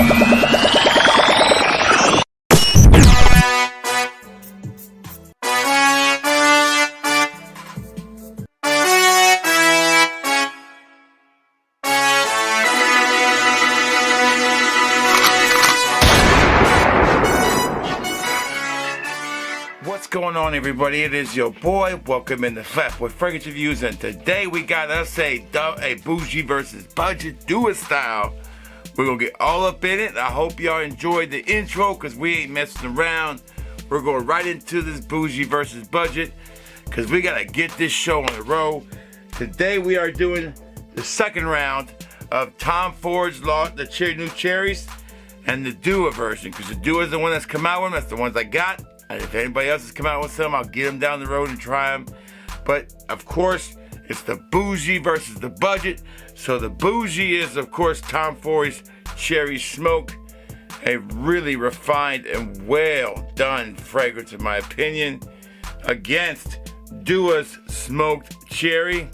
What's going on, everybody? It is your boy. Welcome in the Fat Boy Fragrance Reviews, and today we got us a Bougie versus Budget duo style. We're gonna get all up in it. I hope y'all enjoyed the intro because we ain't messing around. We're going right into this Bougie versus Budget because we gotta get this show on the road. Today we are doing the second round of Tom Ford's the new cherries and the duo version, because the duo is the one that's come out with them. That's the ones I got. And if anybody else has come out with some, I'll get them down the road and try them. But, of course, it's the Bougie versus the Budget. So the Bougie is, of course, Tom Ford's Cherry Smoke. A really refined and well done fragrance, in my opinion, against Dua's Smoked Cherry.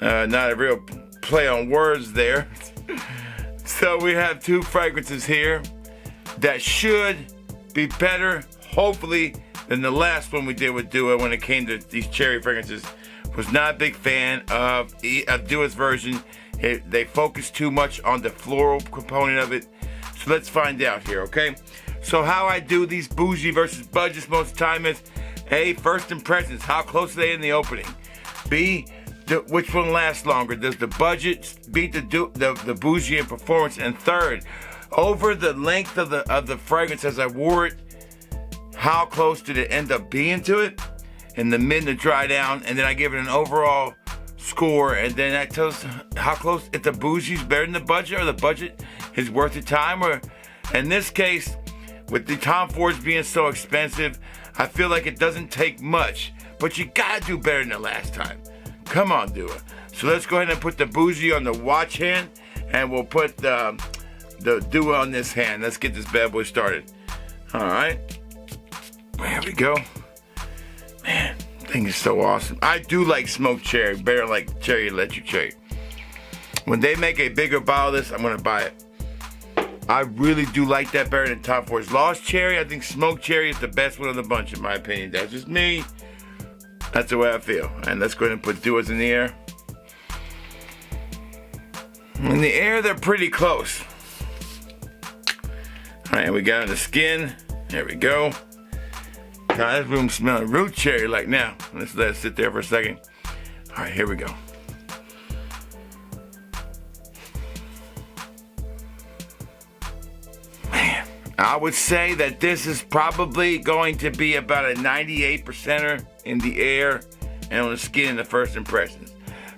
Not a real play on words there. So we have two fragrances here that should be better, hopefully, than the last one we did with Dua when it came to these cherry fragrances. Was not a big fan of Dua's version. They focused too much on the floral component of it. So let's find out here, okay? So how I do these Bougie versus Budgets most of the time is, A, first impressions, how close are they in the opening? B, which one lasts longer? Does the Budget beat the Bougie in performance? And third, over the length of the fragrance as I wore it, how close did it end up being to it in the mid to dry down? And then I give it an overall score, and then that tells how close, if the Bougie's better than the Budget, or the Budget is worth the time. Or in this case, with the Tom Fords being so expensive, I feel like it doesn't take much, but you gotta do better than the last time. Come on, Dua. So let's go ahead and put the Bougie on the watch hand, and we'll put the Dua on this hand. Let's get this bad boy started. All right, there we go. Man, thing is so awesome. I do like smoked cherry, better like cherry electric cherry. When they make a bigger bottle of this, I'm gonna buy it. I really do like that better than Tom Ford's Lost Cherry. I think smoked cherry is the best one of the bunch, in my opinion. That's just me. That's the way I feel. And let's go ahead and put Duas in the air. In the air, they're pretty close. All right, we got on the skin. There we go. Now this room smelling root cherry like now. Let's let it sit there for a second. All right, here we go. Man, I would say that this is probably going to be about a 98%er in the air and on the skin in the first impressions.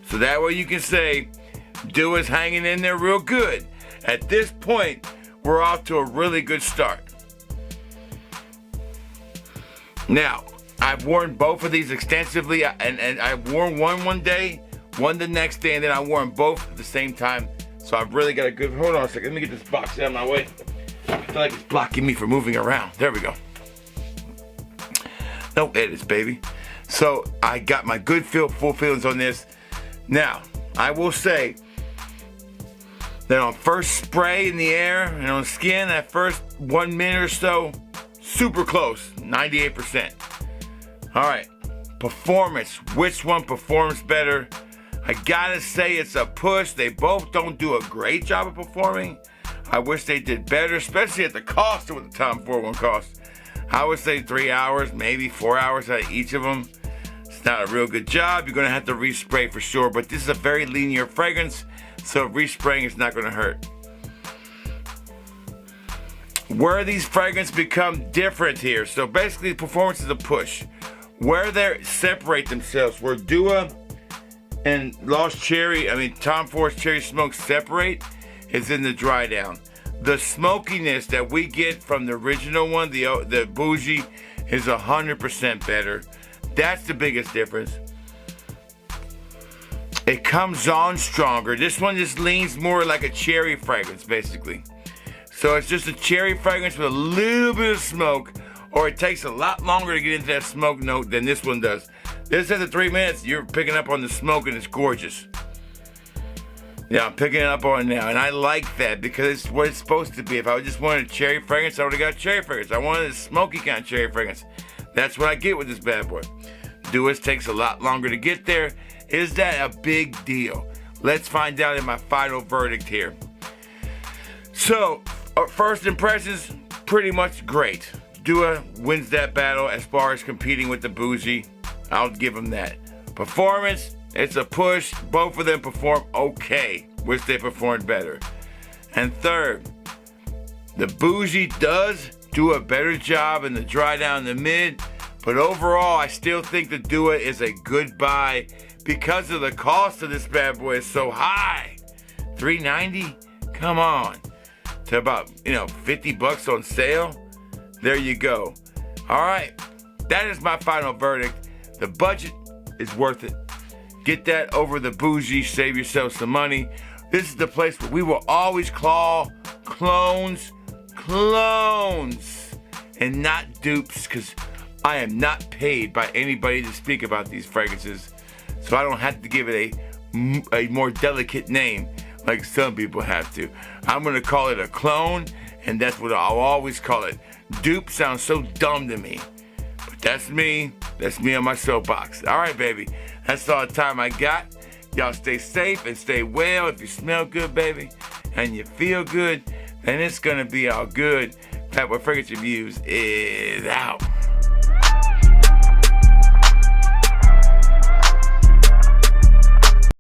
So that way you can say Dua's hanging in there real good. At this point, we're off to a really good start. Now, I've worn both of these extensively, and I've worn one day, one the next day, and then I wore them both at the same time. So I've really got a good, hold on a second, let me get this box out of my way. I feel like it's blocking me from moving around. There we go. No edits, baby. So I got my good full feelings on this. Now, I will say that on first spray in the air and on skin, that first 1 minute or so, super close, 98%. All right, performance. Which one performs better? I gotta say it's a push. They both don't do a great job of performing. I wish they did better, especially at the cost of what the Tom Ford one costs. I would say 3 hours, maybe 4 hours out of each of them. It's not a real good job. You're gonna have to respray for sure, but this is a very linear fragrance, so respraying is not gonna hurt. Where these fragrances become different here. So basically performance is a push. Where they separate themselves, where Dua and Tom Ford's Cherry Smoke separate, is in the dry down. The smokiness that we get from the original one, the Bougie, is 100% better. That's the biggest difference. It comes on stronger. This one just leans more like a cherry fragrance, basically. So it's just a cherry fragrance with a little bit of smoke, or it takes a lot longer to get into that smoke note than this one does. This at the 3 minutes, you're picking up on the smoke, and it's gorgeous. Yeah, I'm picking it up on it now, and I like that because it's what it's supposed to be. If I just wanted a cherry fragrance, I would have got cherry fragrance. I wanted a smoky kind of cherry fragrance. That's what I get with this bad boy. DECANTS takes a lot longer to get there. Is that a big deal? Let's find out in my final verdict here. So, first impressions, pretty much great. DECANTS wins that battle as far as competing with the Bougie. I'll give them that. Performance, it's a push. Both of them perform okay. Wish they performed better. And third, the Bougie does do a better job in the dry down the mid, but overall, I still think the DECANTS is a good buy because of the cost of this bad boy is so high. $3.90? Come on. To about, $50 on sale. There you go. All right. That is my final verdict. The budget is worth it. Get that over the Bougie. Save yourself some money. This is the place where we will always call clones, and not dupes, because I am not paid by anybody to speak about these fragrances, so I don't have to give it a more delicate name like some people have to. I'm going to call it a clone, and that's what I'll always call it. Dupe sounds so dumb to me, but that's me. That's me on my soapbox. All right, baby. That's all the time I got. Y'all stay safe and stay well. If you smell good, baby, and you feel good, then it's going to be all good. Pat, what Fragrance Reviews is out.